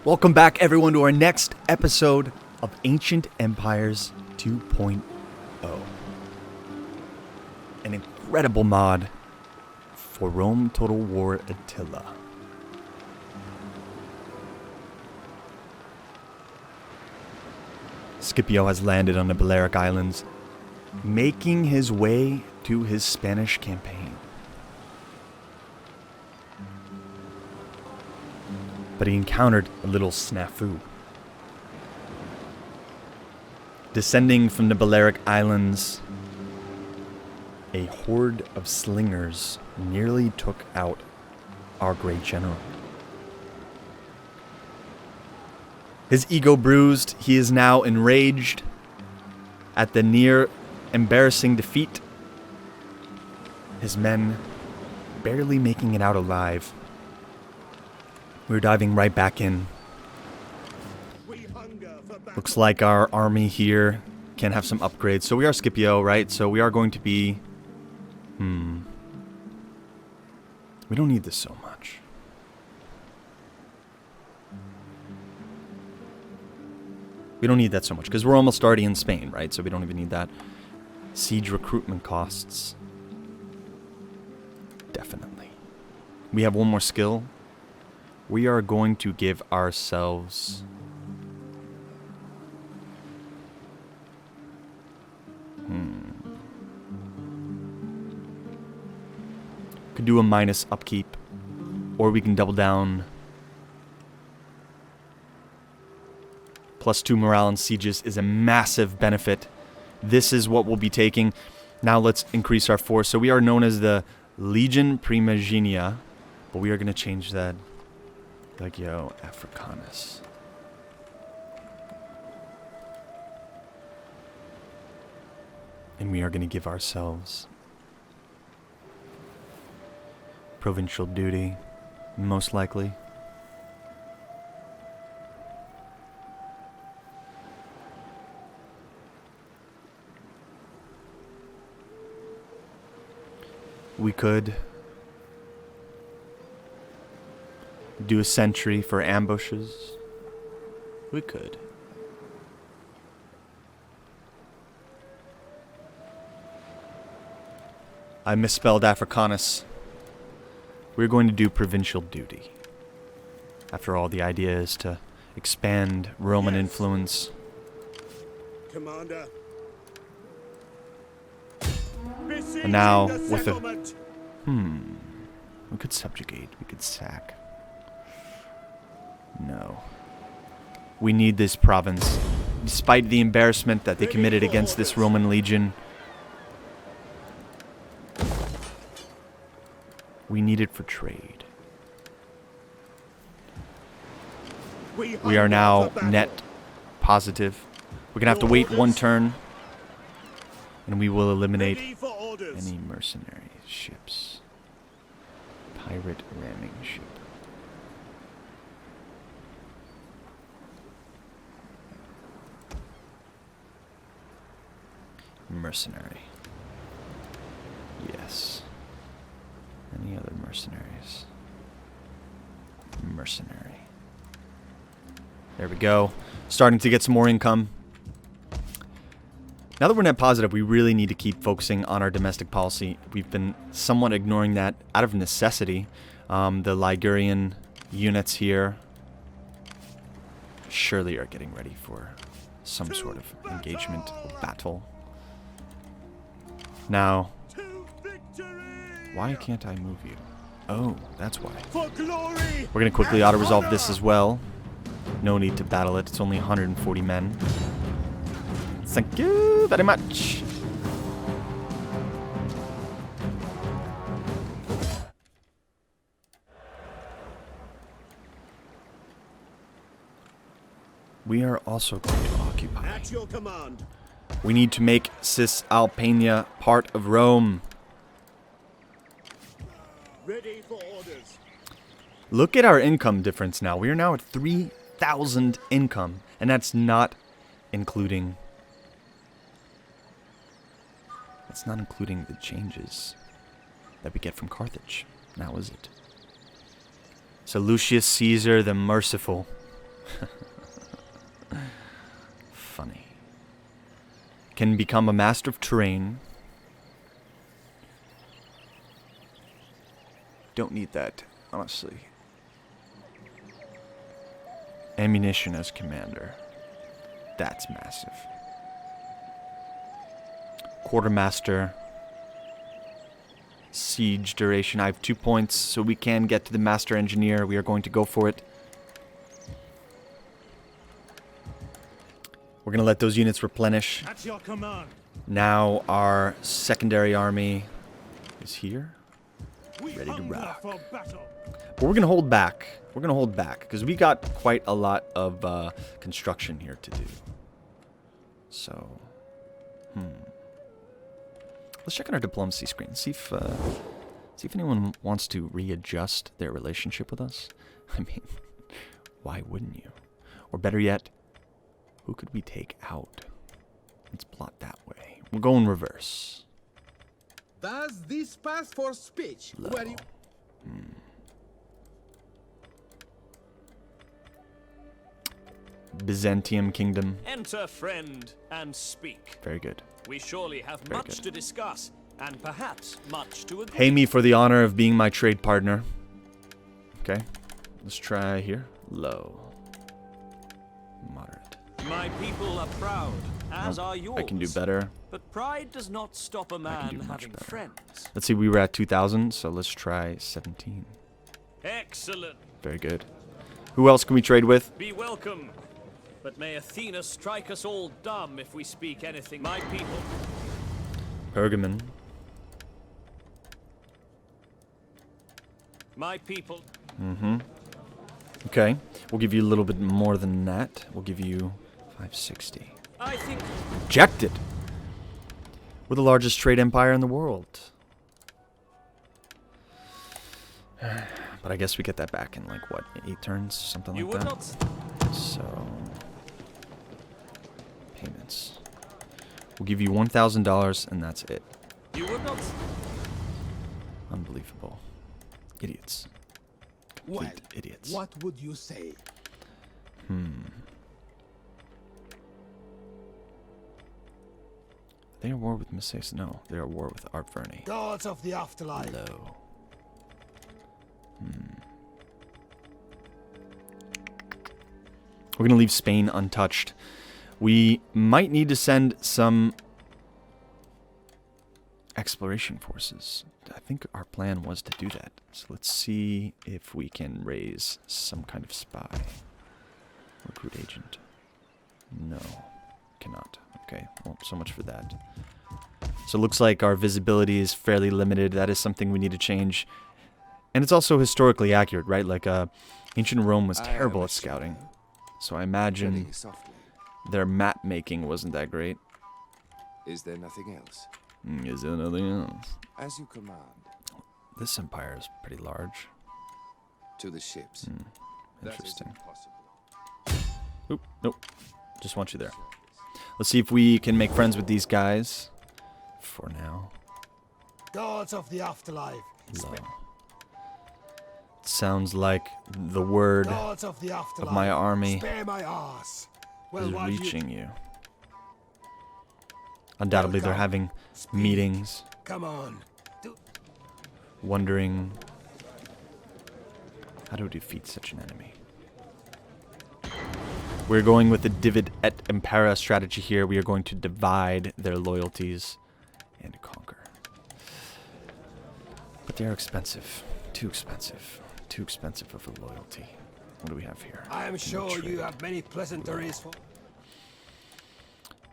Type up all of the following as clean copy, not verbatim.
Welcome back, everyone, to our next episode of Ancient Empires 2.0. An incredible mod for Rome Total War Attila. Scipio has landed on the Balearic Islands, making his way to his Spanish campaign. But he encountered a little snafu. Descending from the Balearic Islands, a horde of slingers nearly took out our great general. His ego bruised, he is now enraged at the near embarrassing defeat. His men barely making it out alive. We're diving right back in. Looks like our army here can have some upgrades. So we are Scipio, right? So we are going to be... We don't need this so much. We don't need that so much, because we're almost already in Spain, right? So we don't even need that. Siege recruitment costs. Definitely. We have one more skill. We are going to give ourselves... Could do a minus upkeep. Or we can double down. +2 morale in sieges is a massive benefit. This is what we'll be taking. Now let's increase our force. So we are known as the Legion Primigenia. But we are going to change that. Legio Africanus. And we are going to give ourselves provincial duty, most likely. We could do a sentry for ambushes. We could. I misspelled Africanus. We're going to do provincial duty. After all, the idea is to expand Roman influence. Commander. And now, with a... We could subjugate. We could sack. No. We need this province. Despite the embarrassment that they committed against this Roman legion, we need it for trade. We are now net positive. We're going to have to wait one turn, and we will eliminate any mercenary ships. Pirate ramming ship. Mercenary. Yes. Any other mercenaries? Mercenary. There we go. Starting to get some more income. Now that we're net positive, we really need to keep focusing on our domestic policy. We've been somewhat ignoring that out of necessity. The Ligurian units here surely are getting ready for some sort of engagement or battle. Now, why can't I move you? Oh, that's why. We're going to quickly auto-resolve this as well. No need to battle it. It's only 140 men. Thank you very much. We are also going to occupy. At your command. We need to make Cisalpina part of Rome. Ready for orders. Look at our income difference now. We are now at 3,000 income, and that's not including... That's not including the changes that we get from Carthage. Now is it? So Lucius Caesar the Merciful Funny. Can become a master of terrain. Don't need that, honestly. Ammunition as commander. That's massive. Quartermaster. Siege duration. I have 2 points, so we can get to the master engineer. We are going to go for it. We're going to let those units replenish. At your command. Now our secondary army is here. We Ready to hunger rock. for battle. But we're going to hold back. We're going to hold back because we got quite a lot of construction here to do. So, let's check on our diplomacy screen. See if anyone wants to readjust their relationship with us. I mean, why wouldn't you? Or better yet, who could we take out? Let's plot that way. We'll go in reverse. Does this pass for speech? Low. Where you... Byzantium Kingdom. Enter, friend, and speak. Very good. We surely have Very much good. to discuss, and perhaps much to agree. Pay me for the honor of being my trade partner. Okay. Let's try here. Low. Moderate. My people are proud, as Nope, are yours. I can do better. But pride does not stop a can man do much having better. friends. Let's see, we were at 2,000, so let's try 17. Excellent. Very good. Who else can we trade with? Be welcome. But may Athena strike us all dumb if we speak anything. My people. Pergamon. My people. Okay. We'll give you a little bit more than that. We'll give you 560. I think Rejected. We're the largest trade empire in the world. But I guess we get that back in like, what, 8 turns? Something you like would that? not. So, payments. We'll give you $1,000 and that's it. You would not. Unbelievable. Idiots. Well, Complete idiots. what would you say? They are at war with Misses? No, they're at war with Art Verney. Gods of the afterlife. Low. We're going to leave Spain untouched. We might need to send some exploration forces. I think our plan was to do that. So let's see if we can raise some kind of spy. Recruit agent. No, cannot. Okay, well, so much for that. So it looks like our visibility is fairly limited. That is something we need to change. And it's also historically accurate, right? Like, ancient Rome was terrible at scouting. So I imagine Treading softly. their map making wasn't that great. Is there nothing else? Is there nothing else? As you command. This empire is pretty large. To the ships. That is Interesting. impossible. Oop, nope. Just want you there. Let's see if we can make friends with these guys. For now. Gods of the afterlife. Low. Sounds like the word Gods of the afterlife. of my army Spare my ass. Well, is while you- reaching you. Undoubtedly, they're having meetings, Come on. wondering how to defeat such an enemy. We're going with the Divide et Impera strategy here. We are going to divide their loyalties and conquer. But they are expensive. Too expensive. Too expensive of a loyalty. What do we have here? I am Can we sure you trade? have many pleasantries for.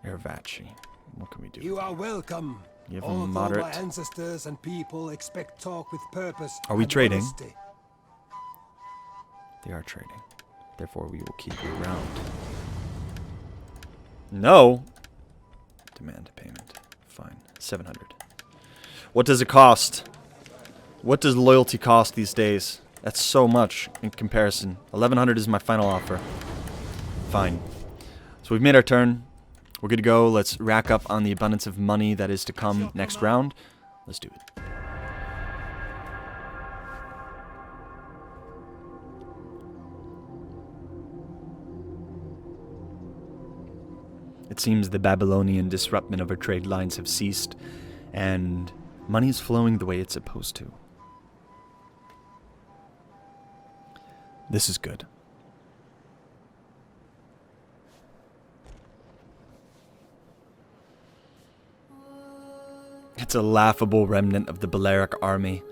Ervaci. What can we do? You with are you? welcome. You have a Although moderate. my ancestors and people expect talk with purpose. Are we and trading? honesty. They are trading. Therefore, we will keep you around. No! Demand payment. Fine. 700. What does it cost? What does loyalty cost these days? That's so much in comparison. 1100 is my final offer. Fine. So we've made our turn. We're good to go. Let's rack up on the abundance of money that is to come next round. Let's do it. It seems the Babylonian disruption of our trade lines have ceased, and money is flowing the way it's supposed to. This is good. It's a laughable remnant of the Balearic army.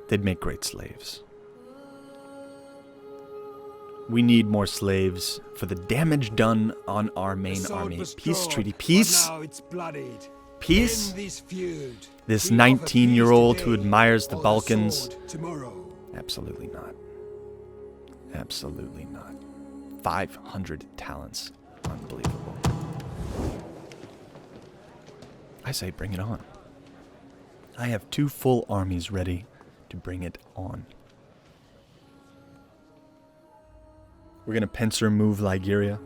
They'd make great slaves. We need more slaves for the damage done on our main army. Peace treaty. Peace? Now it's bloodied. Peace? End this feud. This We offer 19-year-old peace who today, admires the or Balkans? sword tomorrow. Absolutely not. Absolutely not. 500 talents. Unbelievable. I say bring it on. I have 2 full armies ready to bring it on. We're going to pincer move Liguria.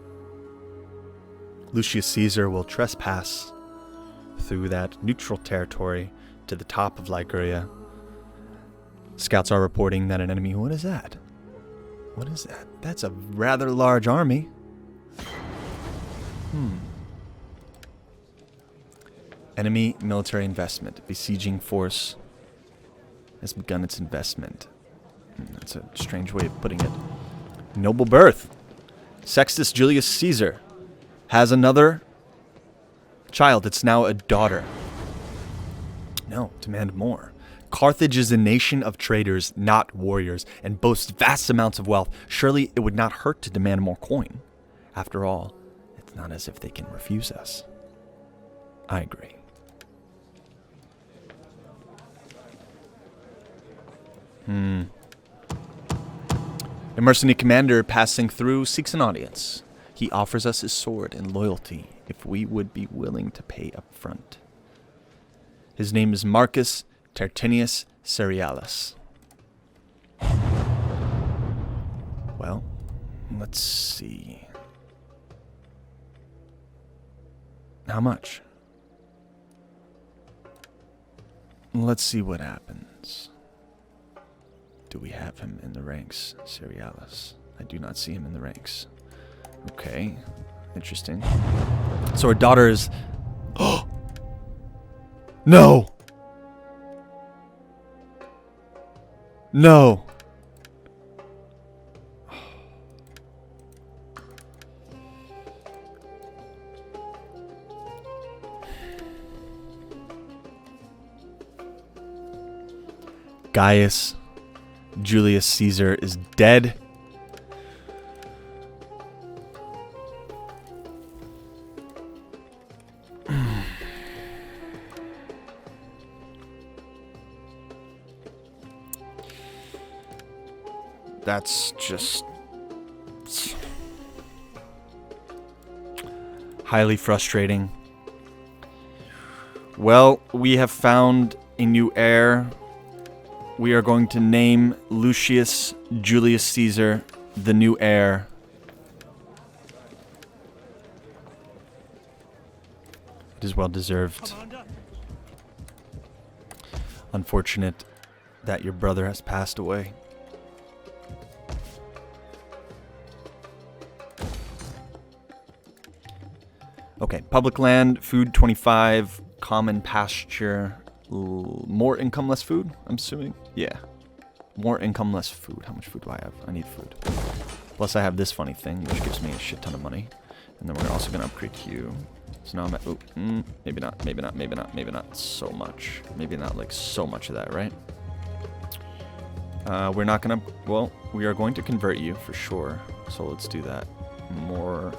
Lucius Caesar will trespass through that neutral territory to the top of Liguria. Scouts are reporting that an enemy... What is that? What is that? That's a rather large army. Enemy military investment. Besieging force has begun its investment. That's a strange way of putting it. Noble birth. Sextus Julius Caesar has another child. It's now a daughter. No, demand more. Carthage is a nation of traders, not warriors, and boasts vast amounts of wealth. Surely it would not hurt to demand more coin. After all, it's not as if they can refuse us. I agree. A mercenary commander passing through seeks an audience. He offers us his sword and loyalty if we would be willing to pay up front. His name is Marcus Tertinius Cerealis. Well, let's see. How much? Let's see what happens. Do we have him in the ranks? Cerealis. I do not see him in the ranks. Okay. Interesting. So our daughter is... Oh! No! No! Gaius Julius Caesar is dead. That's just highly frustrating. Well, we have found a new heir. We are going to name Lucius Julius Caesar the new heir. It is well deserved. Unfortunate that your brother has passed away. Okay, public land, food 25, common pasture, more income, less food, I'm assuming? Yeah. More income, less food. How much food do I have? I need food. Plus I have this funny thing, which gives me a shit ton of money. And then we're also going to upgrade Q. So now I'm at, maybe not, maybe not, maybe not, maybe not so much. Maybe not like so much of that, right? We're not going to, well, we are going to convert you for sure. So let's do that. More...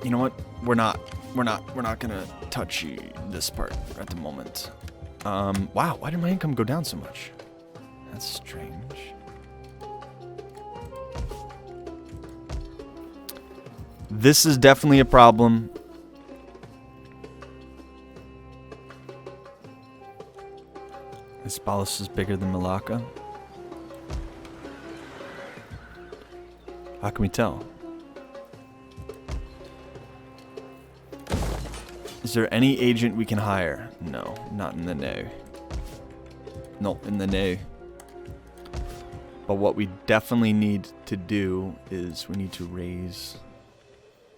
You know what? We're not gonna touch this part at the moment. Wow, why did my income go down so much? That's strange. This is definitely a problem. This Palus is bigger than Malacca. How can we tell? Is there any agent we can hire? No, not in the no. No, in the nay. But what we definitely need to do is we need to raise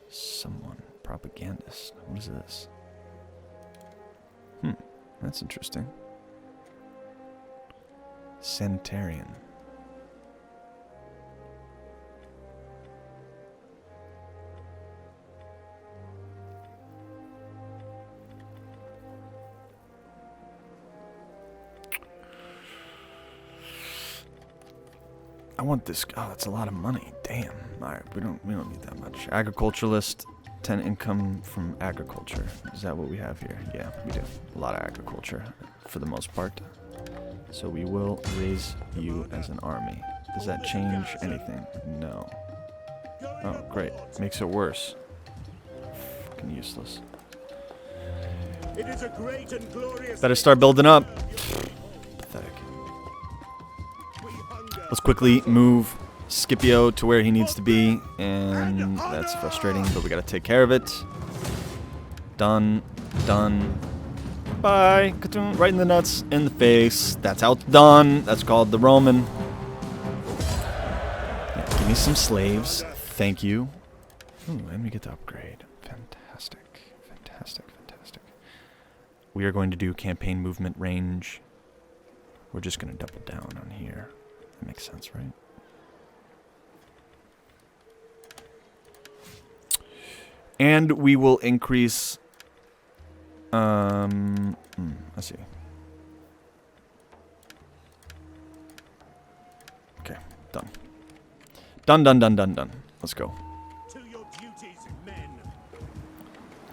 someone. Propagandist. What is this? That's interesting. Sanitarian. I want this. Oh, that's a lot of money. Damn. All right, we don't need that much. Agriculturalist, 10 income from agriculture. Is that what we have here? Yeah, we do. A lot of agriculture for the most part. So we will raise you as an army. Does that change anything? No. Oh, great. Makes it worse. Fucking useless. It is a great and glorious. Better start building up. Pathetic. Let's quickly move Scipio to where he needs to be, and that's frustrating, but we gotta take care of it. Done. Done. Bye. Ka-toon. Right in the nuts, in the face. That's how it's done. That's called the Roman. Yeah, give me some slaves. Thank you. Ooh, and we get to upgrade. Fantastic. Fantastic. Fantastic. We are going to do campaign movement range. We're just going to double down on here. That makes sense, right? And we will increase... let's see. Okay, done. Done. Let's go. To your duties, men.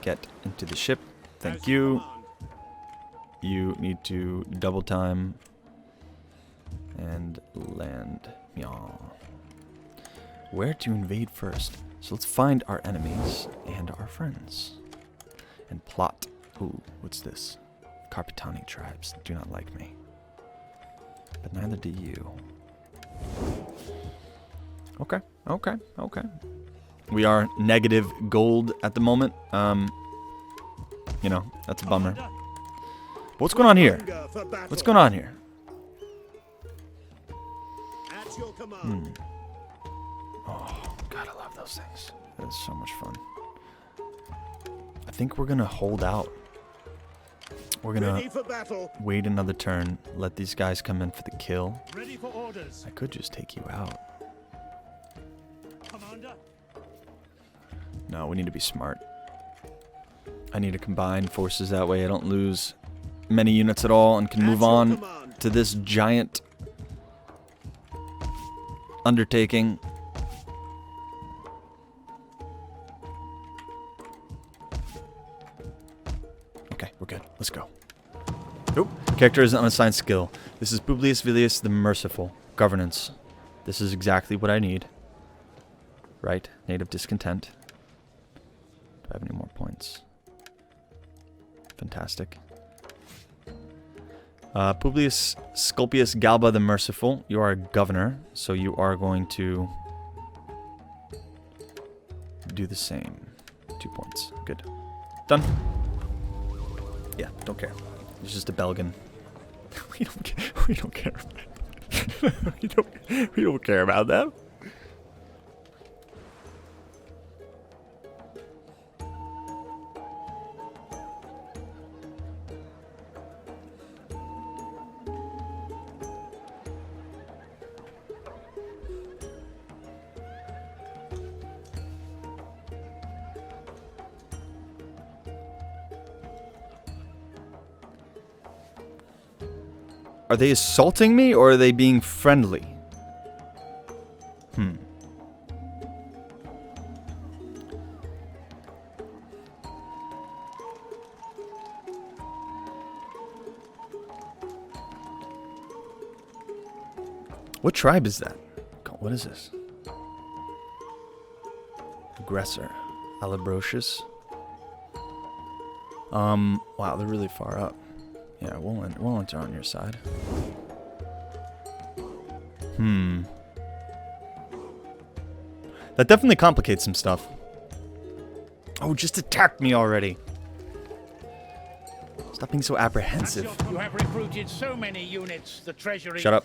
Get into the ship. Thank you. You need to double time and land. Meow. Where to invade first? So let's find our enemies and our friends. And plot. Ooh, what's this? Carpetani tribes do not like me. But neither do you. Okay. We are negative gold at the moment. You know, that's a bummer. But what's going on here? What's going on here? At your command. Oh, God, I love those things. That is so much fun. I think we're going to hold out. We're going Ready to for battle. wait another turn, let these guys come in for the kill. Ready for orders. I could just take you out. Commander. No, we need to be smart. I need to combine forces that way I don't lose many units at all and can move on to this giant undertaking. Okay, we're good. Let's go. Nope. Character is an unassigned skill. This is Publius Vilius the Merciful. Governance. This is exactly what I need. Right? Native discontent. Do I have any more points? Fantastic. Publius Sculpius Galba the Merciful. You are a governor, so you are going to do the same. 2 points. Good. Done. Yeah, don't care. He's just a Belgian. We don't care. We don't care. we don't care about that. Are they assaulting me, or are they being friendly? What tribe is that? God, what is this? Aggressor. Alabrocious. Wow, they're really far up. Yeah, we'll enter on your side. That definitely complicates some stuff. Oh, just attacked me already. Stop being so apprehensive. You have recruited so many units, the treasury... Shut up.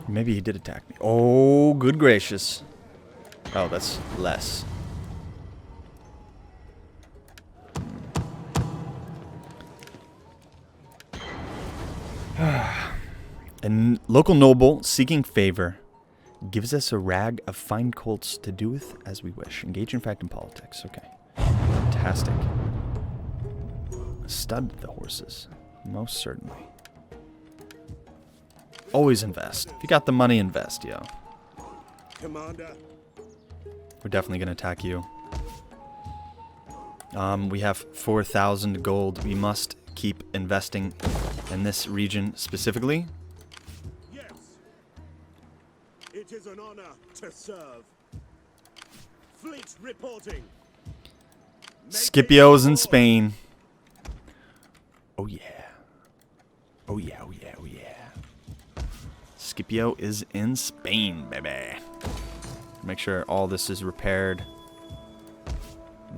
Maybe he did attack me. Oh, good gracious. Oh, that's less. A local noble seeking favor gives us a rag of fine colts to do with as we wish. Engage in fact in politics. Okay. Fantastic. Stud the horses. Most certainly. Always invest. If you got the money, invest, yo. Commander. We're definitely going to attack you. We have 4,000 gold. We must keep investing in this region specifically. Yes. It is an honor to serve. Fleet reporting. Scipio's in Spain. Oh yeah. Oh yeah, oh yeah, oh yeah. Scipio is in Spain, baby. Make sure all this is repaired.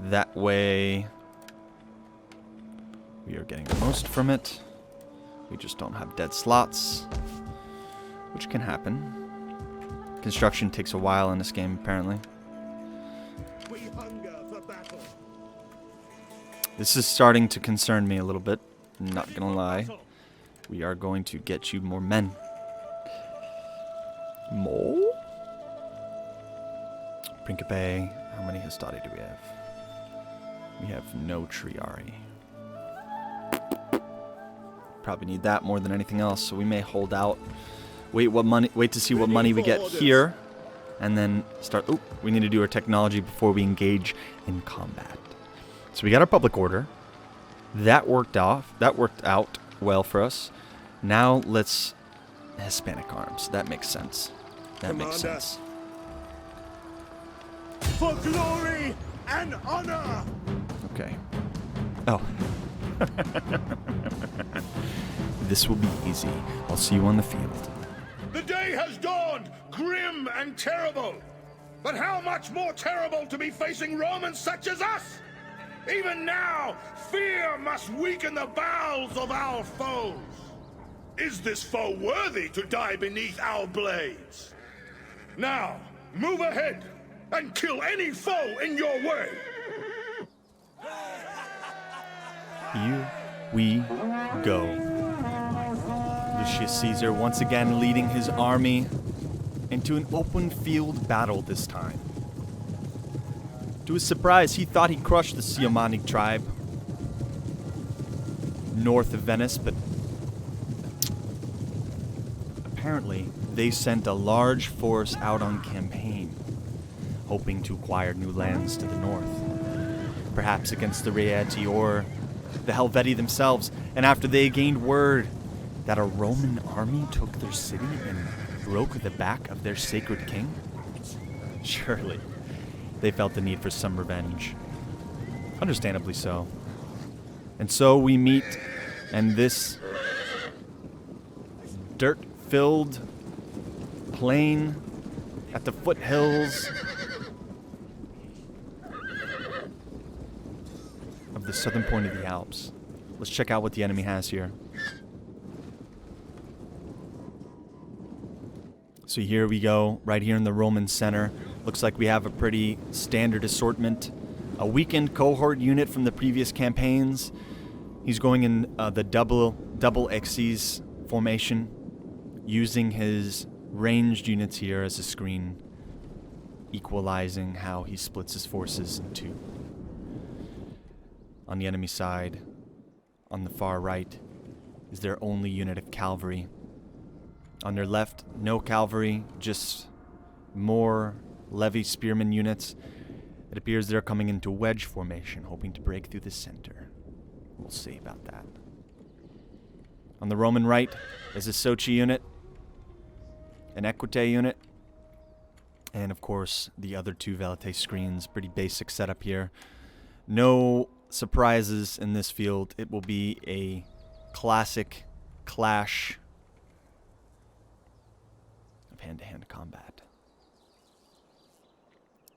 That way we are getting the most from it. We just don't have dead slots, which can happen. Construction takes a while in this game, apparently. We hunger for battle. This is starting to concern me a little bit. I'm not gonna lie. We are going to get you more men. More? Principe. How many Hastati do we have? We have no Triari. Probably need that more than anything else, so we may hold out. Wait to see what money we get here, and then start. Oh, we need to do our technology before we engage in combat. So we got our public order. That worked out well for us. Now let's Hispanic arms. That makes sense. That makes sense. For glory and honor. Okay. Oh. This will be easy. I'll see you on the field. The day has dawned, grim and terrible. But how much more terrible to be facing Romans such as us? Even now, fear must weaken the bowels of our foes. Is this foe worthy to die beneath our blades? Now, move ahead and kill any foe in your way. Here we go. Lucius Caesar once again leading his army into an open field battle this time. To his surprise, he thought he crushed the Cisalpina tribe north of Venice, but apparently they sent a large force out on campaign, hoping to acquire new lands to the north, perhaps against the Rieti or the Helvetii themselves. And after they gained word that a Roman army took their city and broke the back of their sacred king, surely they felt the need for some revenge. Understandably so. And so we meet, and this dirt-filled plain at the foothills of the southern point of the Alps. Let's check out what the enemy has here. So here we go, right here in the Roman center. Looks like we have a pretty standard assortment. A weakened cohort unit from the previous campaigns. He's going in the double Xyz formation, using his ranged units here as a screen, equalizing how he splits his forces in two. On the enemy side, on the far right, is their only unit of cavalry. On their left, no cavalry, just more levy spearmen units. It appears they're coming into wedge formation, hoping to break through the center. We'll see about that. On the Roman right is a Sochi unit, an Equite unit, and of course the other two Velite screens. Pretty basic setup here. No surprises in this field. It will be a classic clash of hand-to-hand combat.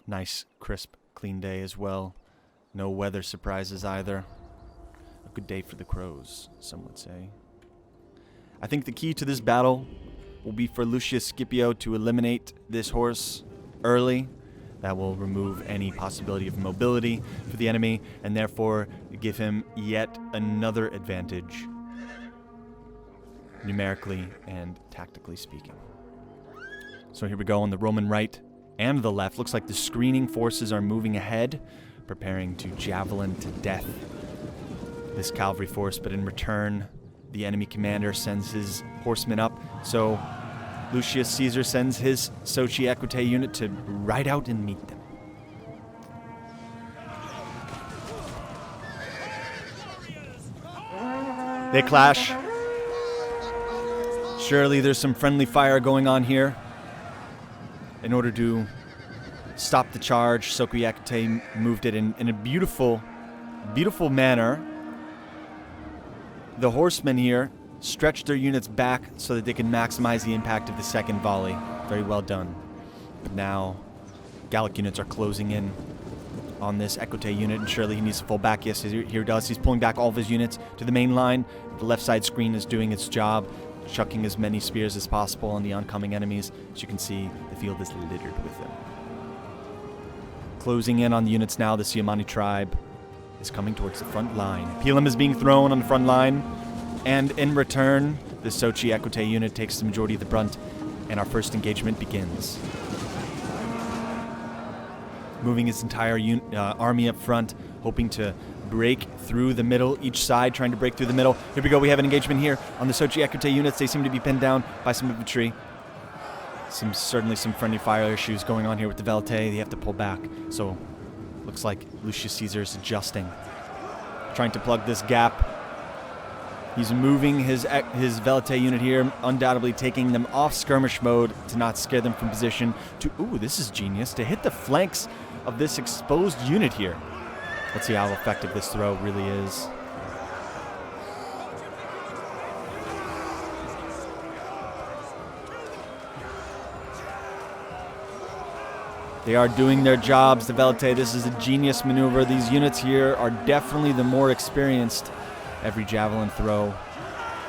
Nice, crisp, clean day as well. No weather surprises either. A good day for the crows, some would say. I think the key to this battle will be for Lucius Scipio to eliminate this horse early. That will remove any possibility of mobility for the enemy, and therefore give him yet another advantage, numerically and tactically speaking. So here we go on the Roman right and the left. Looks like the screening forces are moving ahead, preparing to javelin to death this cavalry force, but in return, the enemy commander sends his horsemen up. So Lucius Caesar sends his Soci Equite unit to ride out and meet them. They clash. Surely there's some friendly fire going on here. In order to stop the charge, Soci Equite moved it in a beautiful, beautiful manner. The horsemen here stretched their units back so that they can maximize the impact of the second volley. Very well done. But now, Gallic units are closing in on this Equite unit, and surely he needs to pull back. Yes, here he does. He's pulling back all of his units to the main line. The left side screen is doing its job, chucking as many spears as possible on the oncoming enemies. As you can see, the field is littered with them. Closing in on the units now, the Cisalpina tribe is coming towards the front line. Pilum is being thrown on the front line, and in return, the Soci Equite unit takes the majority of the brunt, and our first engagement begins. Moving his entire army up front, hoping to break through the middle, each side trying to break through the middle. Here we go, we have an engagement here on the Soci Equite units. They seem to be pinned down by some infantry. Certainly some friendly fire issues going on here with the Velite. They have to pull back, so looks like Lucius Caesar is adjusting, trying to plug this gap. He's moving his Velite unit here, undoubtedly taking them off skirmish mode to not scare them from position. Ooh, this is genius, to hit the flanks of this exposed unit here. Let's see how effective this throw really is. They are doing their jobs, the Velite. This is a genius maneuver. These units here are definitely the more experienced. Every javelin throw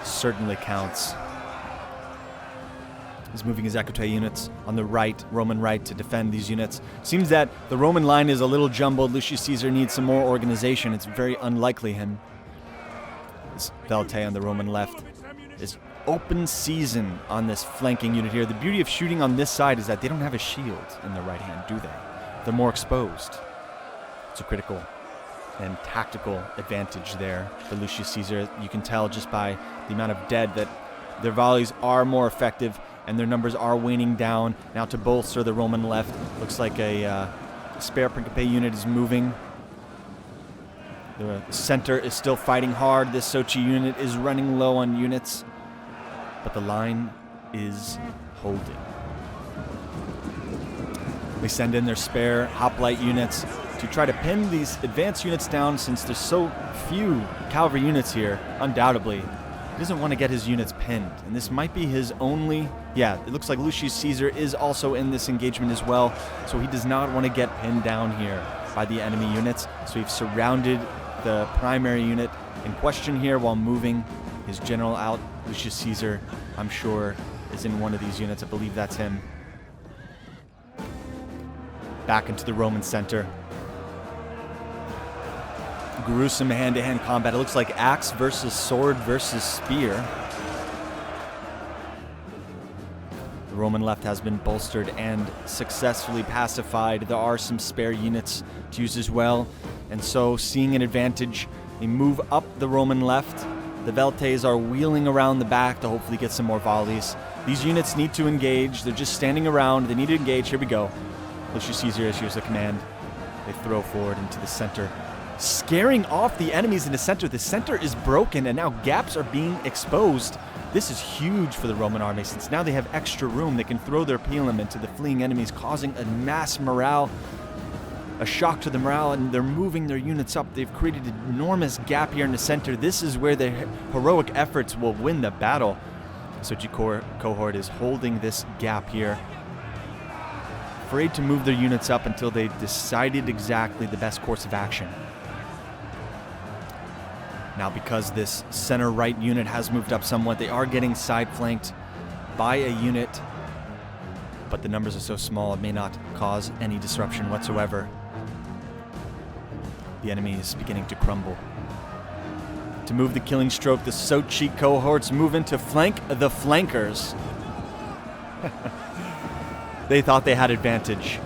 certainly counts. He's moving his Equite units on the right, Roman right, to defend these units. Seems that the Roman line is a little jumbled. Lucius Caesar needs some more organization. It's very unlikely him. This Velite on the Roman left is open season on this flanking unit here. The beauty of shooting on this side is that they don't have a shield in the right hand, do they? They're more exposed. It's a critical and tactical advantage there for Lucius Caesar. You can tell just by the amount of dead that their volleys are more effective and their numbers are waning down. Now to bolster the Roman left, looks like a spare Principe unit is moving. The center is still fighting hard. This Soci unit is running low on units, but the line is holding. They send in their spare hoplite units to try to pin these advanced units down. Since there's so few cavalry units here, undoubtedly, he doesn't want to get his units pinned. And this might be his only... Yeah, it looks like Lucius Caesar is also in this engagement as well, so he does not want to get pinned down here by the enemy units. So we've surrounded the primary unit in question here while moving his general out. Lucius Caesar, I'm sure, is in one of these units. I believe that's him. Back into the Roman center. Gruesome hand-to-hand combat. It looks like axe versus sword versus spear. The Roman left has been bolstered and successfully pacified. There are some spare units to use as well. And so, seeing an advantage, they move up the Roman left. The Velites are wheeling around the back to hopefully get some more volleys. These units need to engage. They're just standing around. They need to engage. Here we go. Lucius Caesar issues the command. They throw forward into the center, scaring off the enemies in the center. The center is broken, and now gaps are being exposed. This is huge for the Roman army, since now they have extra room. They can throw their pilum into the fleeing enemies, causing a mass morale, a shock to the morale, and they're moving their units up. They've created an enormous gap here in the center. This is where their heroic efforts will win the battle. Soci cohort is holding this gap here, afraid to move their units up until they decided exactly the best course of action. Now, because this center right unit has moved up somewhat, they are getting side flanked by a unit, but the numbers are so small it may not cause any disruption whatsoever. The enemy is beginning to crumble. To move the killing stroke, the Sochi cohorts move in to flank the flankers. They thought they had advantage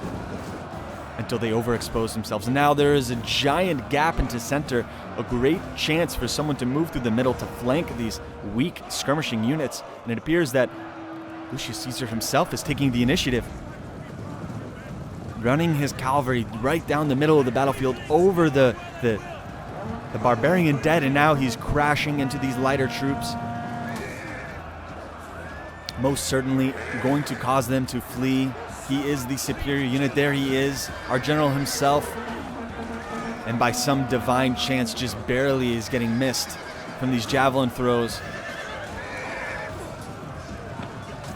until they overexposed themselves. And now there is a giant gap into center, a great chance for someone to move through the middle to flank these weak skirmishing units. And it appears that Lucius Caesar himself is taking the initiative, running his cavalry right down the middle of the battlefield over the barbarian dead, and now he's crashing into these lighter troops. Most certainly going to cause them to flee. He is the superior unit. There he is, our general himself. And by some divine chance, just barely is getting missed from these javelin throws.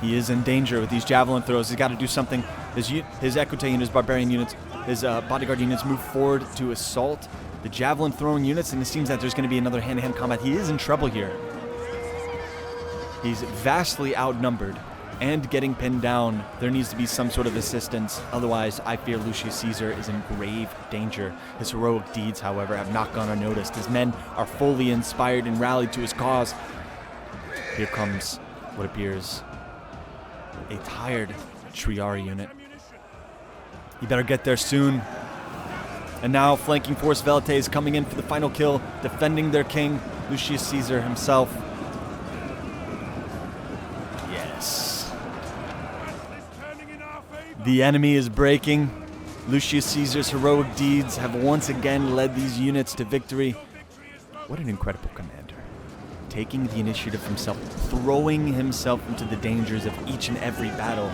He is in danger with these javelin throws. He's got to do something. His Equite units, his barbarian units, his bodyguard units move forward to assault the javelin throwing units, and it seems that there's going to be another hand-to-hand combat. He is in trouble here. He's vastly outnumbered and getting pinned down. There needs to be some sort of assistance. Otherwise, I fear Lucius Caesar is in grave danger. His heroic deeds, however, have not gone unnoticed. His men are fully inspired and rallied to his cause. Here comes what appears a tired Triari unit. You better get there soon. And now flanking force Velite is coming in for the final kill, defending their king, Lucius Caesar himself. Yes. The enemy is breaking. Lucius Caesar's heroic deeds have once again led these units to victory. What an incredible commander. Taking the initiative himself, throwing himself into the dangers of each and every battle.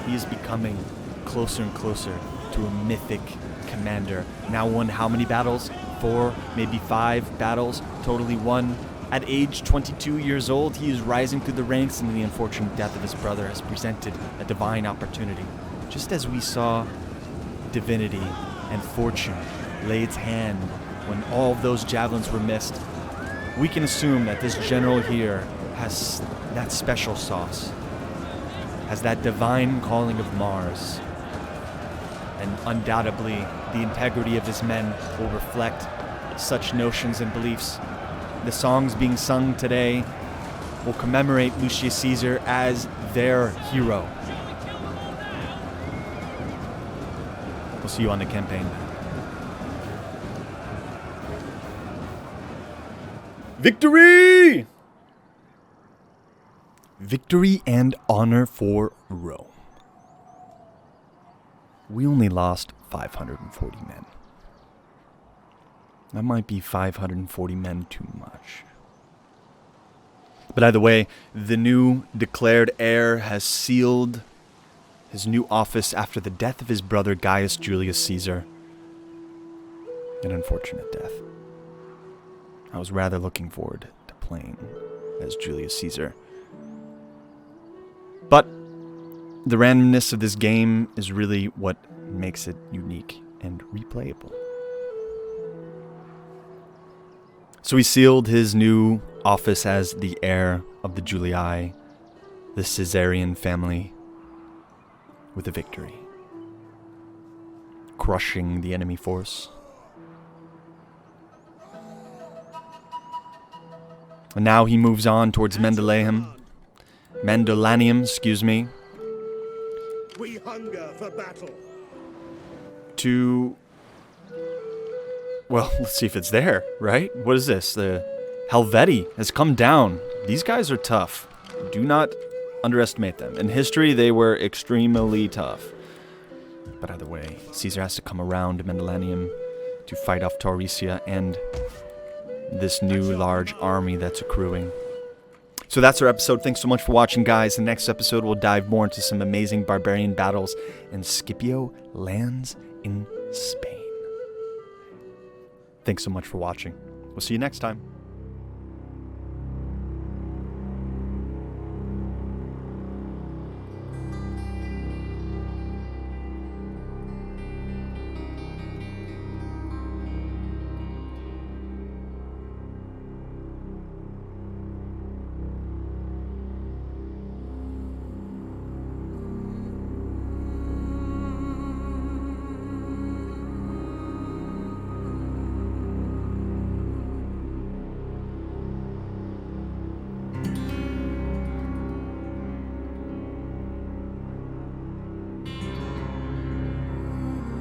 He is becoming closer and closer to a mythic commander. Now won how many battles? 4, maybe 5 battles, totally won. At age 22 years old, he is rising through the ranks, and the unfortunate death of his brother has presented a divine opportunity. Just as we saw divinity and fortune lay its hand when all of those javelins were missed, we can assume that this general here has that special sauce, has that divine calling of Mars. And undoubtedly, the integrity of his men will reflect such notions and beliefs. The songs being sung today will commemorate Lucius Caesar as their hero. We'll see you on the campaign. Victory! Victory and honor for Rome. We only lost 540 men. That might be 540 men too much. But either way, the new declared heir has sealed his new office after the death of his brother Gaius Julius Caesar. An unfortunate death. I was rather looking forward to playing as Julius Caesar. But the randomness of this game is really what makes it unique and replayable. So he sealed his new office as the heir of the Julii, the Caesarian family, with a victory, crushing the enemy force. And now he moves on towards Mendeleum, We hunger for battle. to... Well, let's see if it's there, right? What is this? The Helvetii has come down. These guys are tough. Do not underestimate them. In history, they were extremely tough. But either way, Caesar has to come around to Mendeleum to fight off Tauricia and this new large army that's accruing. So that's our episode. Thanks so much for watching, guys. The next episode, we'll dive more into some amazing barbarian battles, and Scipio lands in Spain. Thanks so much for watching. We'll see you next time.